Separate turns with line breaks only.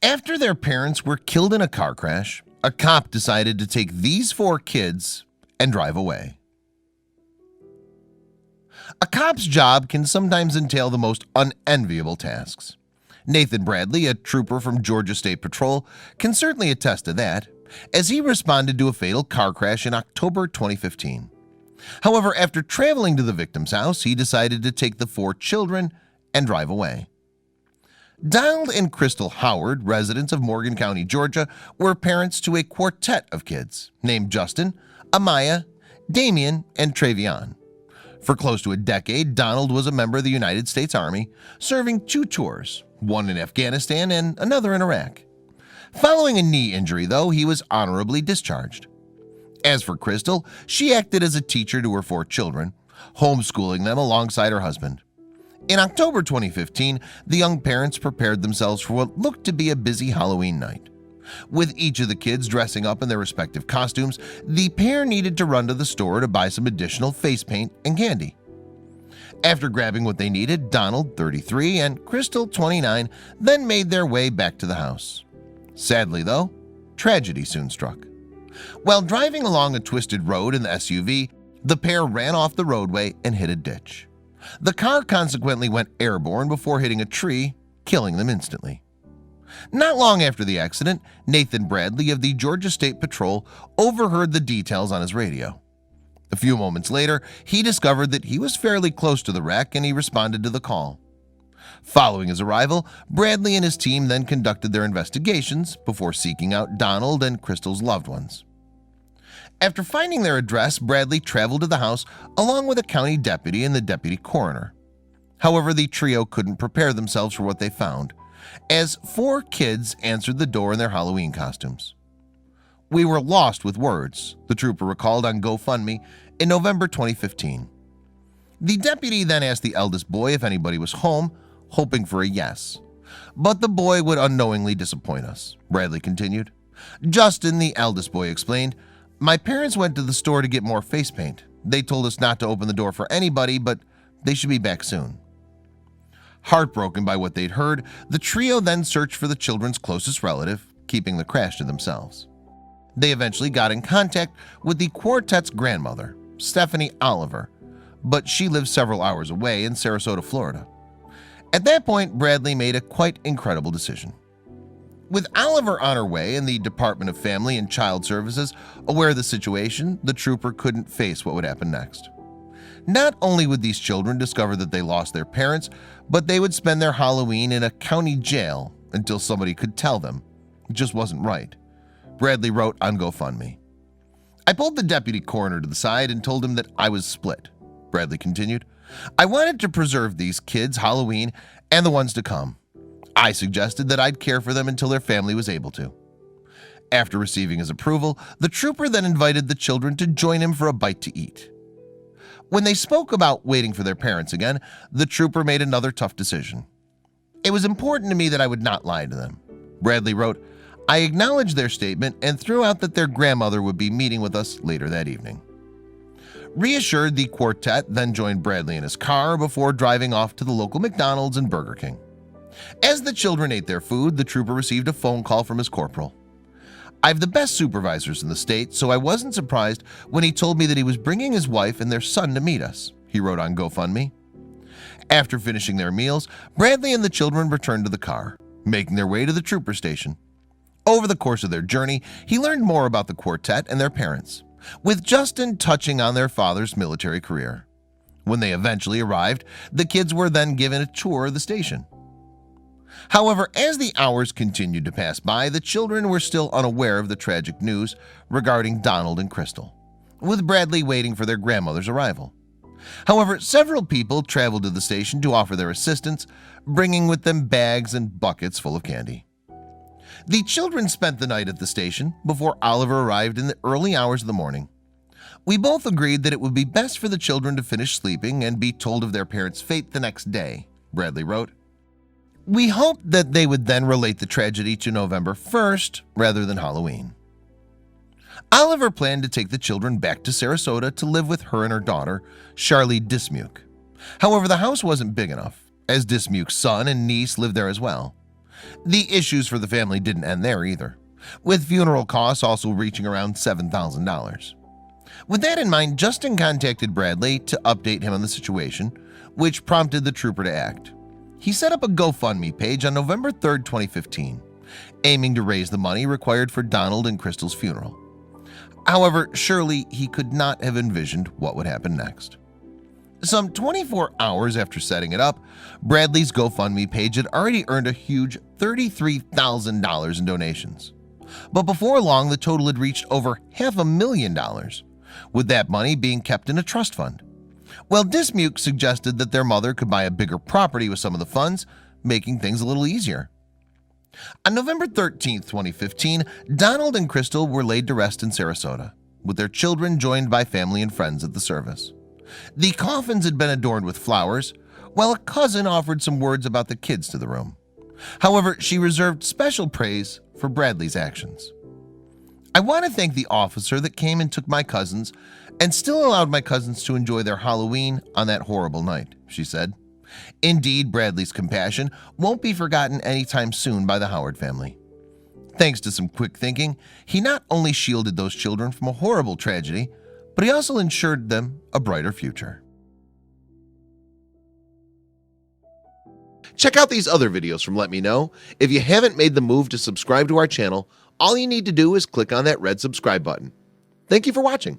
After their parents were killed in a car crash, a cop decided to take these 4 kids and drive away. A cop's job can sometimes entail the most unenviable tasks. Nathan Bradley, a trooper from Georgia State Patrol, can certainly attest to that, as he responded to a fatal car crash in October 2015. However, after traveling to the victim's house, he decided to take the 4 children and drive away. Donald and Crystal Howard, residents of Morgan County, Georgia, were parents to a quartet of kids named Justin, Amaya, Damian, and Travion. For close to a decade, Donald was a member of the United States Army, serving 2 tours, one in Afghanistan and another in Iraq. Following a knee injury, though, he was honorably discharged. As for Crystal, she acted as a teacher to her 4 children, homeschooling them alongside her husband. In October 2015, the young parents prepared themselves for what looked to be a busy Halloween night. With each of the kids dressing up in their respective costumes, the pair needed to run to the store to buy some additional face paint and candy. After grabbing what they needed, Donald, 33, and Crystal, 29, then made their way back to the house. Sadly, though, tragedy soon struck. While driving along a twisted road in the SUV, the pair ran off the roadway and hit a ditch. The car consequently went airborne before hitting a tree, killing them instantly. Not long after the accident, Nathan Bradley of the Georgia State Patrol overheard the details on his radio. A few moments later, he discovered that he was fairly close to the wreck and he responded to the call. Following his arrival, Bradley and his team then conducted their investigations before seeking out Donald and Crystal's loved ones. After finding their address, Bradley traveled to the house along with a county deputy and the deputy coroner. However, the trio couldn't prepare themselves for what they found, as 4 kids answered the door in their Halloween costumes. "We were lost with words," the trooper recalled on GoFundMe in November 2015. The deputy then asked the eldest boy if anybody was home, hoping for a yes. "But the boy would unknowingly disappoint us," Bradley continued. Justin, the eldest boy, explained, "My parents went to the store to get more face paint. They told us not to open the door for anybody, but they should be back soon." Heartbroken by what they'd heard, the trio then searched for the children's closest relative, keeping the crash to themselves. They eventually got in contact with the quartet's grandmother, Stephanie Oliver, but she lived several hours away in Sarasota, Florida. At that point, Bradley made a quite incredible decision. With Oliver on her way and the Department of Family and Child Services aware of the situation, the trooper couldn't face what would happen next. Not only would these children discover that they lost their parents, but they would spend their Halloween in a county jail until somebody could tell them it just wasn't right. Bradley wrote on GoFundMe. "I pulled the deputy coroner to the side and told him that I was split," Bradley continued. "I wanted to preserve these kids' Halloween and the ones to come. I suggested that I'd care for them until their family was able to." After receiving his approval, the trooper then invited the children to join him for a bite to eat. When they spoke about waiting for their parents again, the trooper made another tough decision. "It was important to me that I would not lie to them," Bradley wrote. "I acknowledged their statement and threw out that their grandmother would be meeting with us later that evening." Reassured, the quartet then joined Bradley in his car before driving off to the local McDonald's and Burger King. As the children ate their food, the trooper received a phone call from his corporal. "I have the best supervisors in the state, so I wasn't surprised when he told me that he was bringing his wife and their son to meet us," he wrote on GoFundMe. After finishing their meals, Bradley and the children returned to the car, making their way to the trooper station. Over the course of their journey, he learned more about the quartet and their parents, with Justin touching on their father's military career. When they eventually arrived, the kids were then given a tour of the station. However, as the hours continued to pass by, the children were still unaware of the tragic news regarding Donald and Crystal, with Bradley waiting for their grandmother's arrival. However, several people traveled to the station to offer their assistance, bringing with them bags and buckets full of candy. The children spent the night at the station before Oliver arrived in the early hours of the morning. "We both agreed that it would be best for the children to finish sleeping and be told of their parents' fate the next day," Bradley wrote. "We hoped that they would then relate the tragedy to November 1st rather than Halloween." Oliver planned to take the children back to Sarasota to live with her and her daughter, Charlie Dismuke. However, the house wasn't big enough, as Dismuke's son and niece lived there as well. The issues for the family didn't end there either, with funeral costs also reaching around $7,000. With that in mind, Justin contacted Bradley to update him on the situation, which prompted the trooper to act. He set up a GoFundMe page on November 3rd, 2015, aiming to raise the money required for Donald and Crystal's funeral. However, surely he could not have envisioned what would happen next. Some 24 hours after setting it up, Bradley's GoFundMe page had already earned a huge $33,000 in donations. But before long, the total had reached over $500,000, with that money being kept in a trust fund. Well, Dismuke suggested that their mother could buy a bigger property with some of the funds, making things a little easier. On November 13, 2015, Donald and Crystal were laid to rest in Sarasota, with their children joined by family and friends at the service. The coffins had been adorned with flowers, while a cousin offered some words about the kids to the room. However, she reserved special praise for Bradley's actions. "I want to thank the officer that came and took my cousins and still allowed my cousins to enjoy their Halloween on that horrible night," she said. Indeed, Bradley's compassion won't be forgotten anytime soon by the Howard family. Thanks to some quick thinking, he not only shielded those children from a horrible tragedy, but he also ensured them a brighter future. Check out these other videos from Let Me Know. If you haven't made the move to subscribe to our channel, all you need to do is click on that red subscribe button. Thank you for watching.